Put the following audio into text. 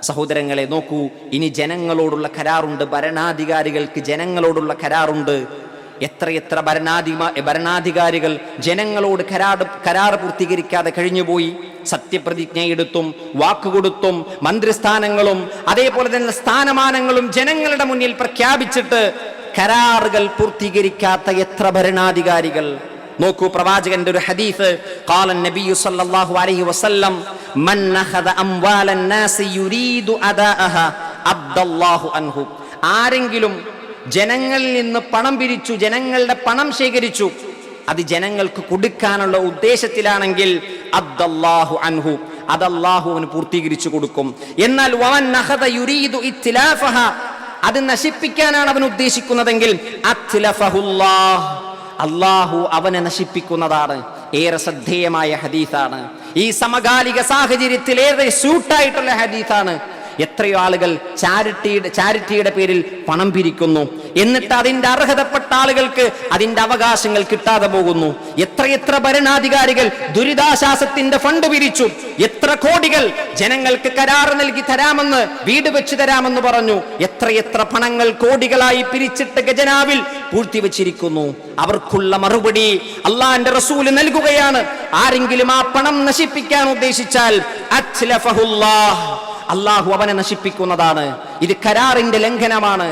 സഹോദരങ്ങളെ നോക്കൂ, ഇനി ജനങ്ങളോടുള്ള കരാറുണ്ട്. ഭരണാധികാരികൾക്ക് ജനങ്ങളോടുള്ള കരാറുണ്ട്. എത്രയെത്ര ഭരണാധികാരികൾ ജനങ്ങളോട് കരാർ പൂർത്തീകരിക്കാതെ കഴിഞ്ഞുപോയി. സത്യപ്രതിജ്ഞയെടുത്തും വാക്കുകൊടുത്തും മന്ത്രിസ്ഥാനങ്ങളും അതേപോലെ തന്നെ സ്ഥാനമാനങ്ങളും ജനങ്ങളുടെ മുന്നിൽ പ്രഖ്യാപിച്ചിട്ട് കരാറുകൾ പൂർത്തീകരിക്കാത്ത എത്ര ഭരണാധികാരികൾ. നോക്കൂ, പ്രവാചകന്റെ ഒരു ഹദീസ്, ഖാല നബിയു സല്ലല്ലാഹു അലൈഹി വസല്ലം മൻ അഖദ അംവാലൻ നാസി യുരീദു അദാഅഹാ അബ്ദല്ലാഹു അൻഹു. ആരെങ്കിലും ജനങ്ങളിൽ നിന്ന് പണം പിരിച്ചു, ജനങ്ങളുടെ പണം ശേഖരിച്ചു, അത് ജനങ്ങൾക്ക് കൊടുക്കാനുള്ള ഉദ്ദേശത്തിലാണെങ്കിൽ അബ്ദല്ലാഹു അൻഹു, അത് അല്ലാഹുവിന് പൂർത്തീകരിച്ചു കൊടുക്കും. എന്നാൽ വമൻ അഖദ യുരീദു ഇത്ലാഫഹാ, അത് നശിപ്പിക്കാനാണ് അവൻ ഉദ്ദേശിക്കുന്നതെങ്കിൽ അത്ലഫഹുല്ലാഹ്, അല്ലാഹു അവനെ നശിപ്പിക്കുന്നതാണ്. ഏറെ ശ്രദ്ധേയമായ ഹദീസാണ്. ഈ സമകാലിക സാഹചര്യത്തിൽ ഏറെ സ്യൂട്ടായിട്ടുള്ള ഹദീസാണ്. എത്രയോ ആളുകൾ ചാരിറ്റിയുടെ പേരിൽ പണം പിരിക്കുന്നു, എന്നിട്ട് അതിന്റെ അർഹതപ്പെട്ട ആളുകൾക്ക് അതിന്റെ അവകാശങ്ങൾ കിട്ടാതെ പോകുന്നു. എത്രയെത്ര ഭരണാധികാരികൾ ദുരിതാശ്വാസത്തിന്റെ ഫണ്ട് പിരിച്ചു, എത്ര കോടികൾ ജനങ്ങൾക്ക് കരാർ നൽകി തരാമെന്ന്, വീട് വെച്ച് തരാമെന്ന് പറഞ്ഞു, എത്രയെത്ര പണങ്ങൾ കോടികളായി പിരിച്ചിട്ട് ഖജനാവിൽ പൂഴ്ത്തിവെച്ചിരിക്കുന്നു. അവർക്കുള്ള മറുപടി അള്ളാന്റെ റസൂല് നൽകുകയാണ്. ആരെങ്കിലും ആ പണം നശിപ്പിക്കാൻ ഉദ്ദേശിച്ചാൽ അത്ലഫഹുല്ലാഹ്, അല്ലാഹു അവനെ നശിപ്പിക്കുന്നതാണ്. ഇത് കരാറിന്റെ ലംഘനമാണ്.